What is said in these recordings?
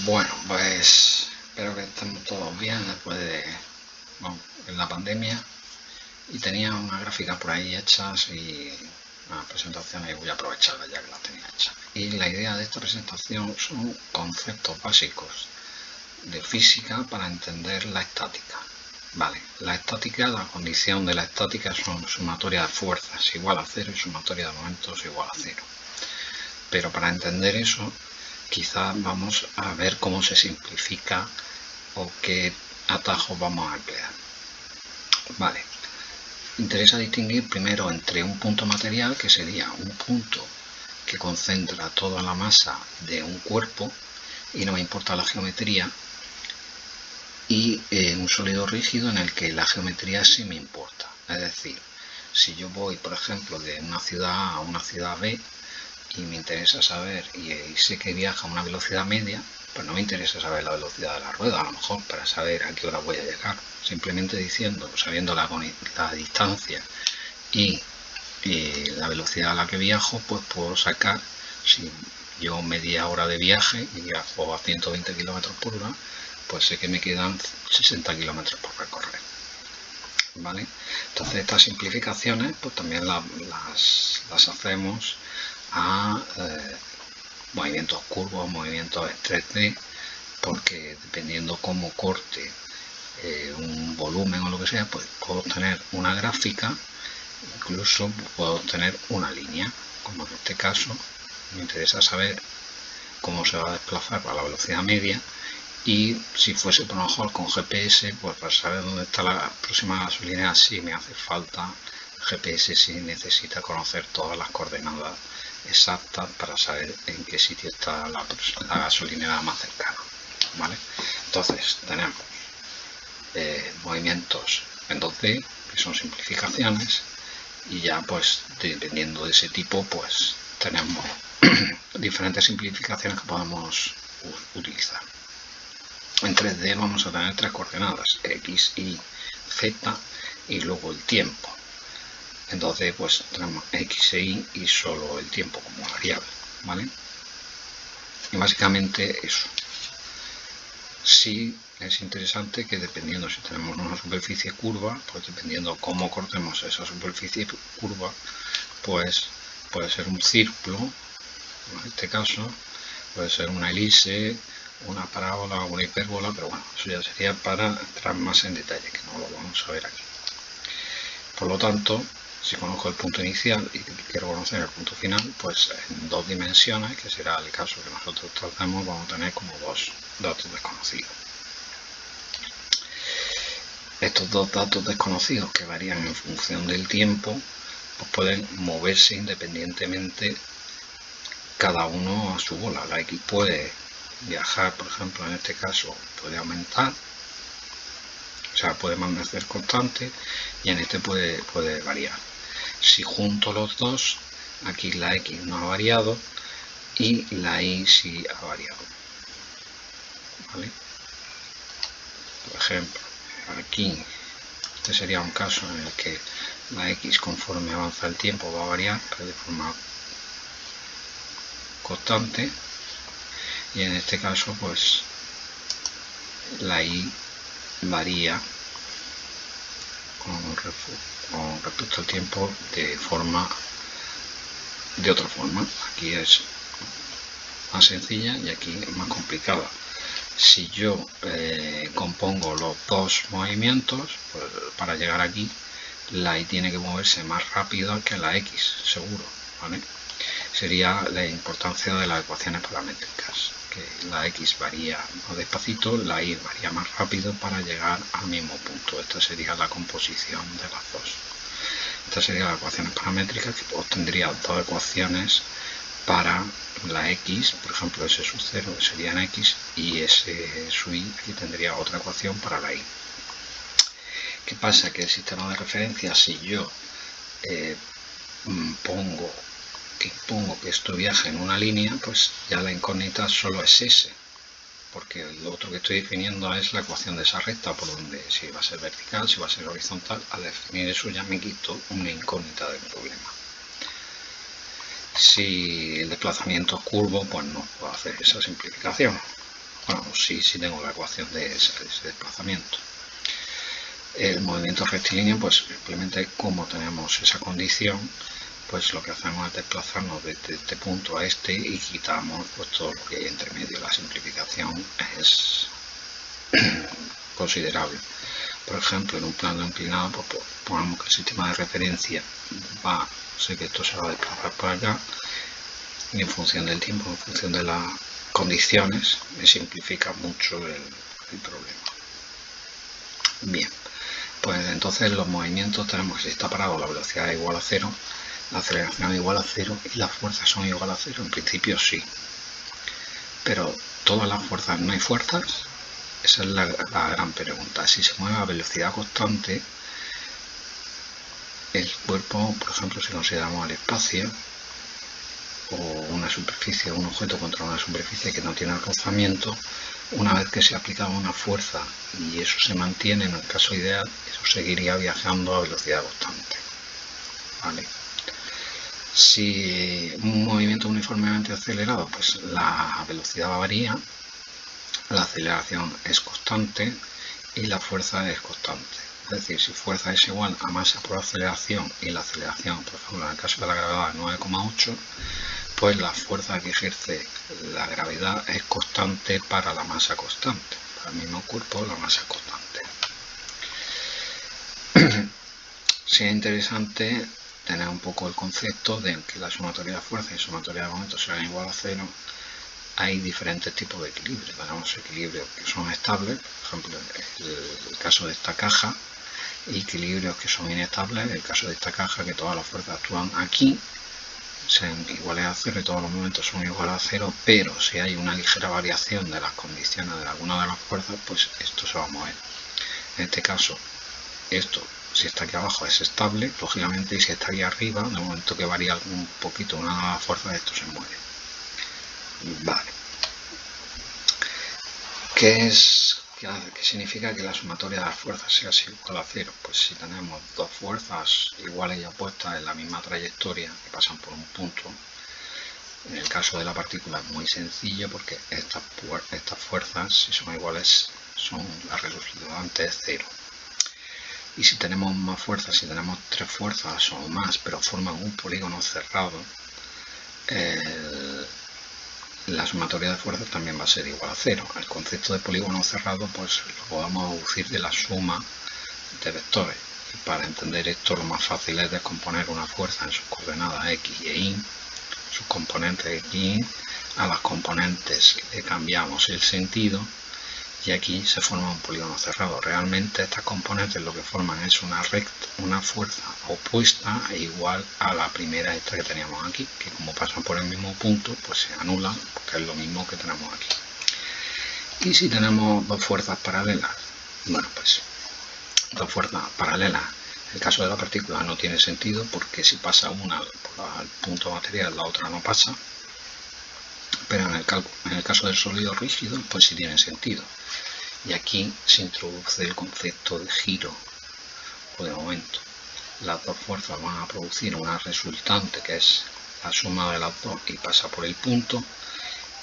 Bueno, pues espero que estemos todos bien después de la pandemia, y tenía unas gráficas por ahí hechas y unas presentaciones, y voy a aprovecharlas ya que las tenía hechas. Y la idea de esta presentación son conceptos básicos de física para entender la estática. Vale, la estática, la condición de la estática son sumatoria de fuerzas igual a cero y sumatoria de momentos igual a cero. Pero para entender eso, quizás vamos a ver cómo se simplifica o qué atajos vamos a emplear. Vale, interesa distinguir primero entre un punto material, que sería un punto que concentra toda la masa de un cuerpo y no me importa la geometría, y un sólido rígido en el que la geometría sí me importa. Es decir, si yo voy, por ejemplo, de una ciudad A a una ciudad B y me interesa saber, y sé que viaja a una velocidad media, pues no me interesa saber la velocidad de la rueda, a lo mejor, para saber a qué hora voy a llegar. Simplemente diciendo, sabiendo la distancia y la velocidad a la que viajo, pues puedo sacar, si yo media hora de viaje y viajo a 120 km por hora, pues sé que me quedan 60 km por recorrer. ¿Vale? Entonces estas simplificaciones pues también las hacemos a movimientos curvos, movimientos 3D, porque dependiendo cómo corte un volumen o lo que sea, pues puedo obtener una gráfica, incluso puedo obtener una línea, como en este caso me interesa saber cómo se va a desplazar a la velocidad media, y si fuese por lo mejor con GPS, pues para saber dónde está la próxima gasolinera, sí me hace falta GPS, sí necesita conocer todas las coordenadas exactas para saber en qué sitio está la gasolinera más cercana. ¿Vale? Entonces tenemos movimientos en 2D, que son simplificaciones, y ya pues dependiendo de ese tipo pues tenemos diferentes simplificaciones que podemos utilizar. En 3D vamos a tener tres coordenadas, X, Y, Z, y luego el tiempo. Entonces pues tenemos X e Y y solo el tiempo como variable, ¿vale? Y básicamente eso. Sí es interesante que dependiendo si tenemos una superficie curva, pues dependiendo cómo cortemos esa superficie curva, pues puede ser un círculo, en este caso, puede ser una elipse, una parábola o una hipérbola, pero bueno, eso ya sería para entrar más en detalle, que no lo vamos a ver aquí. Por lo tanto, si conozco el punto inicial y quiero conocer el punto final, pues en dos dimensiones, que será el caso que nosotros tratamos, vamos a tener como dos datos desconocidos. Estos dos datos desconocidos, que varían en función del tiempo, pues pueden moverse independientemente cada uno a su bola. La X puede viajar, por ejemplo, en este caso puede aumentar, o sea, puede permanecer constante, y en este puede variar. Si junto los dos, aquí la X no ha variado y la Y sí ha variado. ¿Vale? Por ejemplo, aquí este sería un caso en el que la X, conforme avanza el tiempo, va a variar, pero de forma constante, y en este caso pues la Y varía con respecto al tiempo de otra forma. Aquí es más sencilla y aquí es más complicada. Si yo compongo los dos movimientos, pues para llegar aquí la Y tiene que moverse más rápido que la X, seguro, ¿vale? Sería la importancia de las ecuaciones paramétricas, que la X varía más despacito, la Y varía más rápido para llegar al mismo punto. Esta sería la composición de las dos. Estas serían las ecuaciones paramétricas, que obtendría dos ecuaciones para la X, por ejemplo S sub 0 sería en X, y S sub Y, aquí tendría otra ecuación para la Y. ¿Qué pasa? Que el sistema de referencia, si yo impongo que esto viaje en una línea, pues ya la incógnita solo es S, porque lo otro que estoy definiendo es la ecuación de esa recta, por donde si va a ser vertical, si va a ser horizontal. Al definir eso ya me quito una incógnita del problema. Si el desplazamiento es curvo, pues no puedo hacer esa simplificación. Bueno, sí tengo la ecuación de ese desplazamiento. El movimiento rectilíneo, pues simplemente como tenemos esa condición, pues lo que hacemos es desplazarnos desde este punto a este y quitamos pues todo lo que hay entre medio. La simplificación es considerable. Por ejemplo, en un plano inclinado, pues pongamos que el sistema de referencia sé que esto se va a desplazar para acá, y en función del tiempo, en función de las condiciones, me simplifica mucho el problema. Bien, pues entonces los movimientos tenemos que si está parado la velocidad es igual a 0, la aceleración es igual a 0 y las fuerzas son igual a 0. En principio sí, pero todas las fuerzas, no hay fuerzas. Esa es la gran pregunta. Si se mueve a velocidad constante, el cuerpo, por ejemplo, si consideramos el espacio o una superficie, un objeto contra una superficie que no tiene rozamiento, una vez que se ha aplicado una fuerza y eso se mantiene, en el caso ideal, eso seguiría viajando a velocidad constante. ¿Vale? Si un movimiento uniformemente acelerado, pues la velocidad varía, la aceleración es constante y la fuerza es constante. Es decir, si fuerza es igual a masa por aceleración y la aceleración, por ejemplo, en el caso de la gravedad, 9,8, pues la fuerza que ejerce la gravedad es constante para la masa constante. Para el mismo cuerpo, la masa es constante. Sería interesante tener un poco el concepto de que la sumatoria de fuerza y sumatoria de momentos serán igual a 0. Hay diferentes tipos de equilibrio. Tenemos equilibrios que son estables, por ejemplo, el caso de esta caja, y equilibrios que son inestables, el caso de esta caja, que todas las fuerzas actúan aquí, sean iguales a 0 y todos los momentos son iguales a 0, pero si hay una ligera variación de las condiciones de alguna de las fuerzas, pues esto se va a mover. En este caso, esto, si está aquí abajo, es estable, lógicamente, y si está aquí arriba, de momento que varía un poquito una de las fuerzas, esto se mueve. Vale. ¿Qué significa que la sumatoria de las fuerzas sea igual a 0? Pues si tenemos dos fuerzas iguales y opuestas en la misma trayectoria que pasan por un punto, en el caso de la partícula es muy sencillo porque estas fuerzas, si son iguales, son la resultante de 0. Y si tenemos más fuerzas, si tenemos tres fuerzas o más, pero forman un polígono cerrado, la sumatoria de fuerzas también va a ser igual a 0. El concepto de polígono cerrado pues lo podemos deducir de la suma de vectores. Y para entender esto, lo más fácil es descomponer una fuerza en sus coordenadas x e y, sus componentes x y y. A las componentes le cambiamos el sentido y aquí se forma un polígono cerrado. Realmente estas componentes lo que forman es una fuerza opuesta e igual a la primera esta que teníamos aquí, que como pasan por el mismo punto, pues se anulan, porque es lo mismo que tenemos aquí. Y si tenemos dos fuerzas paralelas, bueno, pues dos fuerzas paralelas, en el caso de la partícula no tiene sentido, porque si pasa una por el punto material, la otra no pasa. Pero en el caso del sólido rígido, pues sí tiene sentido. Y aquí se introduce el concepto de giro o de momento. Las dos fuerzas van a producir una resultante que es la suma de las dos y pasa por el punto.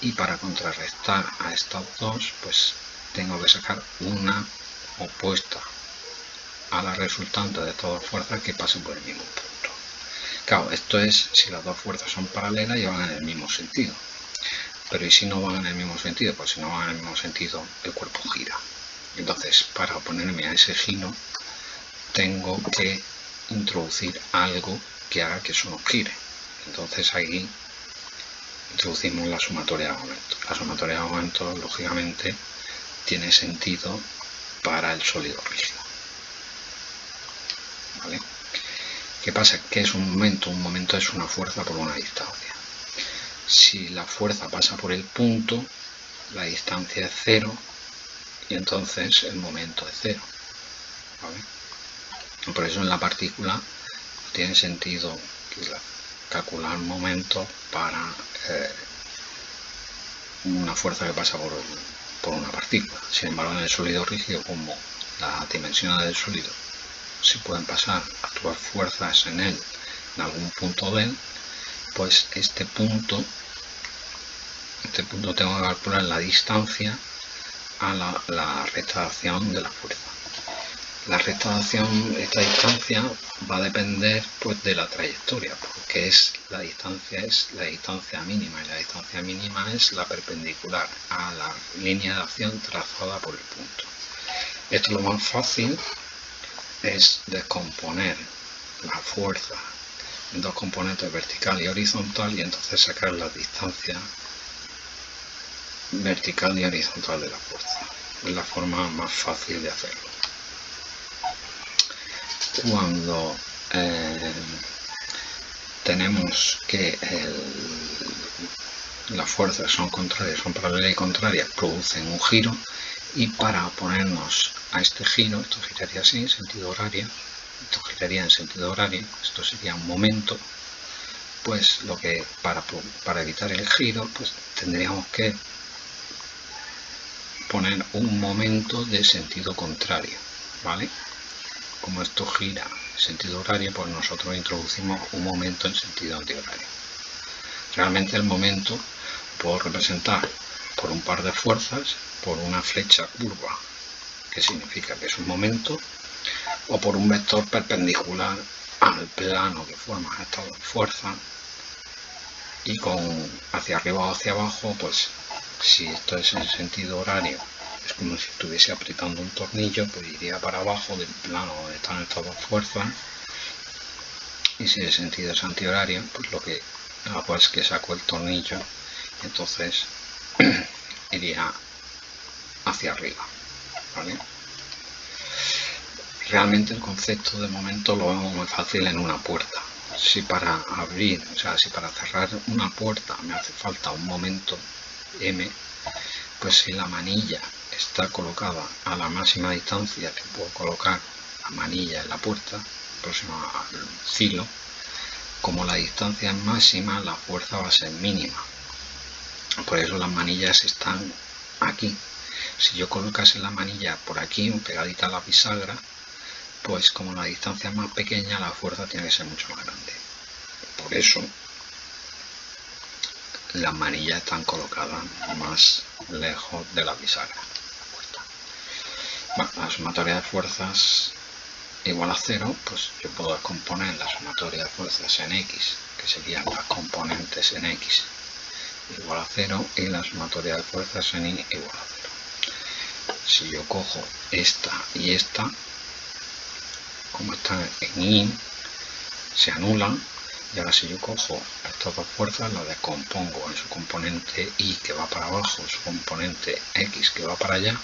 Y para contrarrestar a estas dos, pues tengo que sacar una opuesta a la resultante de estas dos fuerzas que pasen por el mismo punto. Claro, esto es si las dos fuerzas son paralelas y van en el mismo sentido. Pero ¿y si no van en el mismo sentido? Pues si no van en el mismo sentido, el cuerpo gira. Entonces, para oponerme a ese giro, tengo que introducir algo que haga que eso no gire. Entonces aquí introducimos la sumatoria de momentos. La sumatoria de momentos, lógicamente, tiene sentido para el sólido rígido. ¿Vale? ¿Qué pasa? ¿Qué es un momento? Un momento es una fuerza por una distancia. Si la fuerza pasa por el punto, la distancia es 0 y entonces el momento es 0. ¿Vale? Por eso en la partícula tiene sentido calcular momentos para una fuerza que pasa por una partícula. Sin embargo, en el sólido rígido, como las dimensiones del sólido se pueden pasar, actuar fuerzas en él en algún punto de él, pues este punto tengo que calcular la distancia a la recta de acción de la fuerza. La recta de acción, esta distancia, va a depender pues de la trayectoria, porque la distancia mínima, y la distancia mínima es la perpendicular a la línea de acción trazada por el punto. Esto lo más fácil es descomponer la fuerza en dos componentes, vertical y horizontal, y entonces sacar la distancia vertical y horizontal de la fuerza. Es la forma más fácil de hacerlo. Cuando tenemos que las fuerzas son contrarias, son paralelas y contrarias, producen un giro, y para oponernos a este giro, esto giraría así, en sentido horario, esto giraría en sentido horario, esto sería un momento, pues para evitar el giro, pues tendríamos que poner un momento de sentido contrario, ¿vale? Como esto gira en sentido horario, pues nosotros introducimos un momento en sentido antihorario. Realmente el momento puedo representar por un par de fuerzas, por una flecha curva, que significa que es un momento, o por un vector perpendicular al plano que forma estas dos fuerzas, y hacia arriba o hacia abajo, pues si esto es en sentido horario, es como si estuviese apretando un tornillo, pues iría para abajo del plano donde están estas dos fuerzas, y si el sentido es antihorario, pues lo que hago es que saco el tornillo, y entonces iría hacia arriba, ¿vale? Realmente el concepto de momento lo vemos muy fácil en una puerta. Si para abrir, o sea, si para cerrar una puerta me hace falta un momento m, pues si la manilla está colocada a la máxima distancia que puedo colocar la manilla en la puerta, próxima al filo, como la distancia es máxima, la fuerza va a ser mínima. Por eso las manillas están aquí. Si yo colocase la manilla por aquí, pegadita a la bisagra, pues como la distancia es más pequeña, la fuerza tiene que ser mucho más grande. Por eso las manillas están colocadas más lejos de la bisagra. Bueno, la sumatoria de fuerzas igual a 0, pues yo puedo descomponer la sumatoria de fuerzas en X, que serían las componentes en X igual a 0, y la sumatoria de fuerzas en Y igual a 0. Si yo cojo esta y esta, como están en Y, se anulan, y ahora si yo cojo estas dos fuerzas, las descompongo en su componente Y que va para abajo, su componente X que va para allá,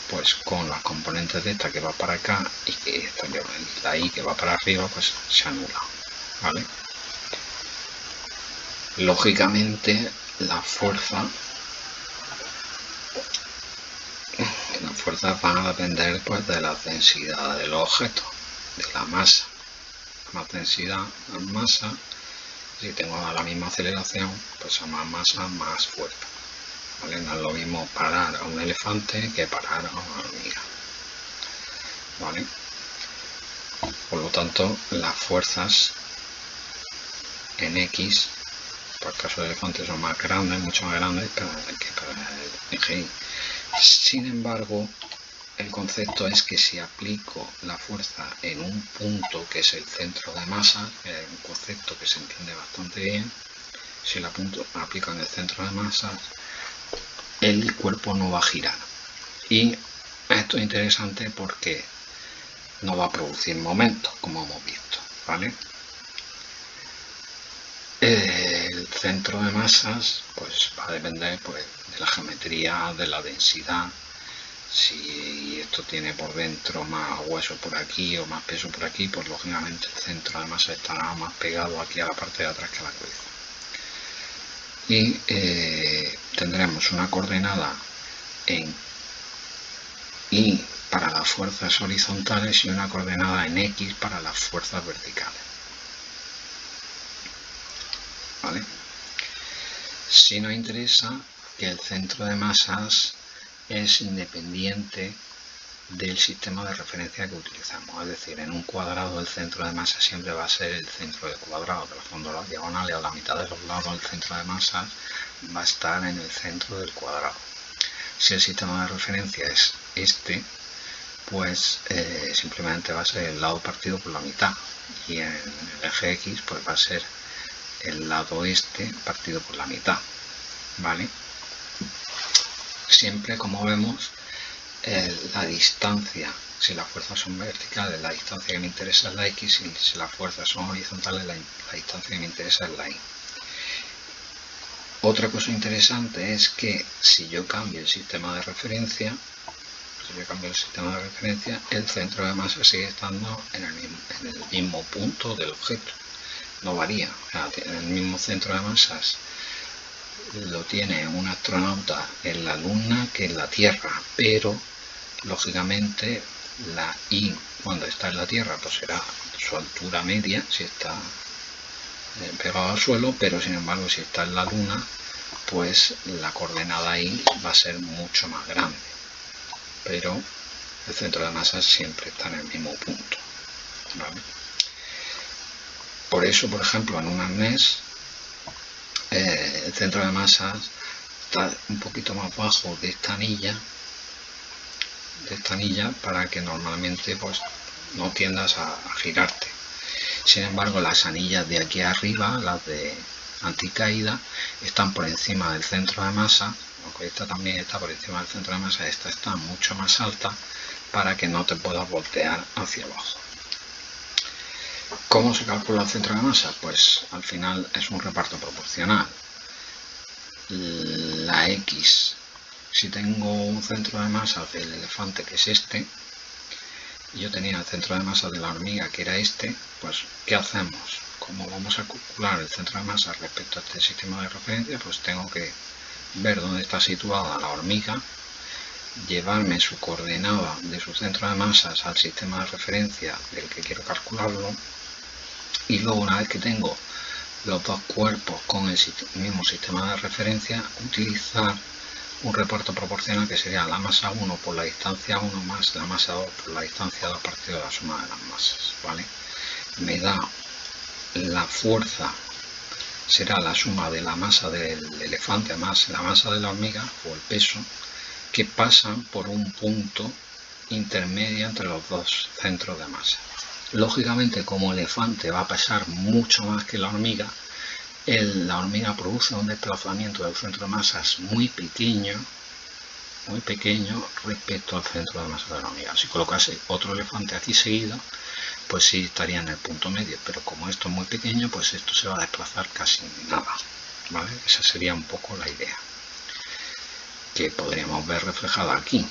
pues con las componentes de esta que va para acá y que la Y que va para arriba, pues se anula, ¿vale? Lógicamente las fuerzas van a depender pues de la densidad del objeto, de la masa. Más densidad, más masa. Si tengo la misma aceleración, pues a más masa, más fuerza, ¿vale? No es lo mismo parar a un elefante que parar a una hormiga, ¿vale? Por lo tanto, las fuerzas en X, por el caso del elefante, son más grandes, mucho más grandes que para el GI. Sin embargo, el concepto es que si aplico la fuerza en un punto que es el centro de masa, que es un concepto que se entiende bastante bien, si la aplico en el centro de masa, el cuerpo no va a girar. Y esto es interesante porque no va a producir momentos, como hemos visto, ¿vale? El centro de masas pues va a depender pues, de la geometría, de la densidad. Si esto tiene por dentro más hueso por aquí o más peso por aquí, pues lógicamente el centro de masa estará más pegado aquí a la parte de atrás que a la cabeza. Y tendremos una coordenada en Y para las fuerzas horizontales y una coordenada en X para las fuerzas verticales, ¿vale? Si nos interesa que el centro de masas es independiente del sistema de referencia que utilizamos, es decir, en un cuadrado el centro de masa siempre va a ser el centro del cuadrado, trazando las diagonales a la mitad de los lados, el centro de masa va a estar en el centro del cuadrado. Si el sistema de referencia es este, pues simplemente va a ser el lado partido por la mitad, y en el eje X pues va a ser el lado este partido por la mitad, ¿vale? Siempre, como vemos, la distancia, si las fuerzas son verticales, la distancia que me interesa es la X, y si las fuerzas son horizontales, la distancia que me interesa es la Y. Otra cosa interesante es que si yo cambio el sistema de referencia, el centro de masa sigue estando en el mismo punto del objeto, no varía. O sea, el mismo centro de masas lo tiene un astronauta en la Luna que en la Tierra, pero lógicamente la Y cuando está en la Tierra pues será su altura media si está pegado al suelo, pero sin embargo si está en la Luna pues la coordenada Y va a ser mucho más grande, pero el centro de masa siempre está en el mismo punto, ¿vale? Por eso, por ejemplo, en un arnés el centro de masa está un poquito más bajo de esta anilla, para que normalmente pues no tiendas a girarte. Sin embargo, las anillas de aquí arriba, las de anticaída, están por encima del centro de masa, aunque esta también está por encima del centro de masa, esta está mucho más alta para que no te puedas voltear hacia abajo. ¿Cómo se calcula el centro de masa? Pues al final es un reparto proporcional. La X, si tengo un centro de masa del elefante que es este, y yo tenía el centro de masa de la hormiga que era este, pues ¿qué hacemos? Como vamos a calcular el centro de masa respecto a este sistema de referencia, pues tengo que ver dónde está situada la hormiga, llevarme su coordenada de su centro de masas al sistema de referencia del que quiero calcularlo, y luego una vez que tengo los dos cuerpos con el mismo sistema de referencia, utilizar un reparto proporcional que sería la masa 1 por la distancia 1 más la masa 2 por la distancia 2 partido de la suma de las masas, ¿vale? Me da la fuerza, será la suma de la masa del elefante más la masa de la hormiga, o el peso, que pasan por un punto intermedio entre los dos centros de masa. Lógicamente, como el elefante va a pesar mucho más que la hormiga produce un desplazamiento del centro de masas muy pequeño respecto al centro de masa de la hormiga. Si colocase otro elefante aquí seguido, pues sí estaría en el punto medio, pero como esto es muy pequeño, pues esto se va a desplazar casi nada, ¿vale? Esa sería un poco la idea que podríamos ver reflejada aquí.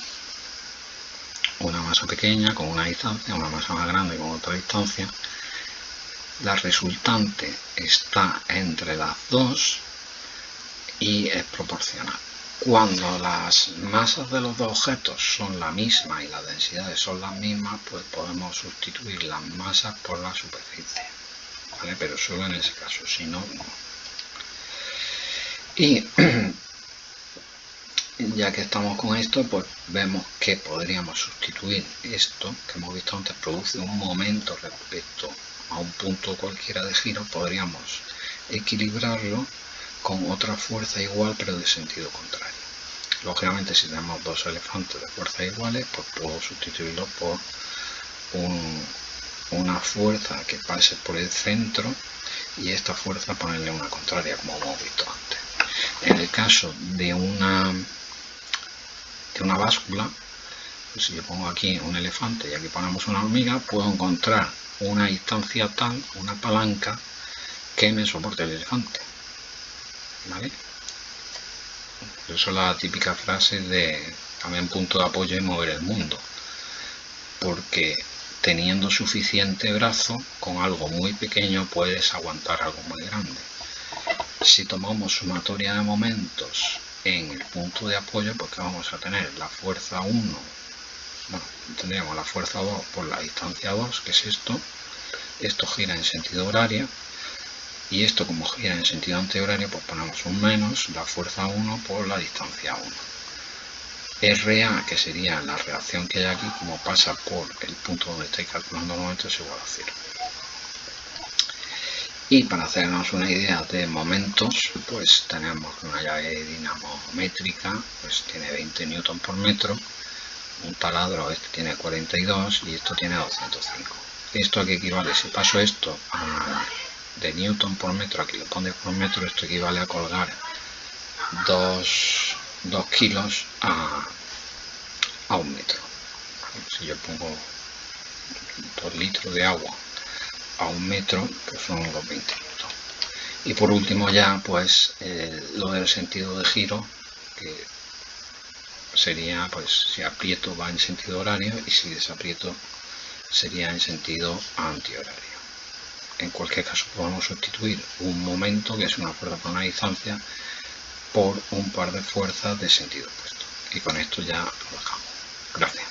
Una masa pequeña con una distancia, una masa más grande con otra distancia. La resultante está entre las dos y es proporcional. Cuando las masas de los dos objetos son la misma y las densidades son las mismas, pues podemos sustituir las masas por la superficie, ¿vale? Pero solo en ese caso, si no, no. Y ya que estamos con esto, pues vemos que podríamos sustituir esto que hemos visto antes, produce un momento respecto a un punto cualquiera de giro, podríamos equilibrarlo con otra fuerza igual pero de sentido contrario. Lógicamente, si tenemos dos elefantes de fuerzas iguales, pues puedo sustituirlo por una fuerza que pase por el centro y esta fuerza ponerle una contraria, como hemos visto antes. En el caso de una báscula, pues si yo pongo aquí un elefante y aquí ponemos una hormiga, puedo encontrar una distancia tal, una palanca que me soporte el elefante, ¿vale? Por eso la típica frase de también punto de apoyo y mover el mundo, porque teniendo suficiente brazo con algo muy pequeño puedes aguantar algo muy grande. Si tomamos sumatoria de momentos en el punto de apoyo, pues que vamos a tener la fuerza 1, bueno, tendríamos la fuerza 2 por la distancia 2, que es esto gira en sentido horario, y esto como gira en sentido antihorario, pues ponemos un menos la fuerza 1 por la distancia 1. RA, que sería la reacción que hay aquí, como pasa por el punto donde estáis calculando el momento, es igual a 0. Y para hacernos una idea de momentos, pues tenemos una llave dinamométrica, pues tiene 20 newton por metro, un taladro este tiene 42 y esto tiene 205. ¿Esto a qué equivale? Si paso esto de newton por metro, aquí lo pone por metro, esto equivale a colgar 2 kilos a 1 metro. Si yo pongo 2 litros de agua a 1 metro, pues son los 20 newton. Y por último ya pues lo del sentido de giro, que sería pues si aprieto va en sentido horario y si desaprieto sería en sentido antihorario. En cualquier caso podemos sustituir un momento, que es una fuerza por una distancia, por un par de fuerzas de sentido opuesto. Y con esto ya lo dejamos. Gracias.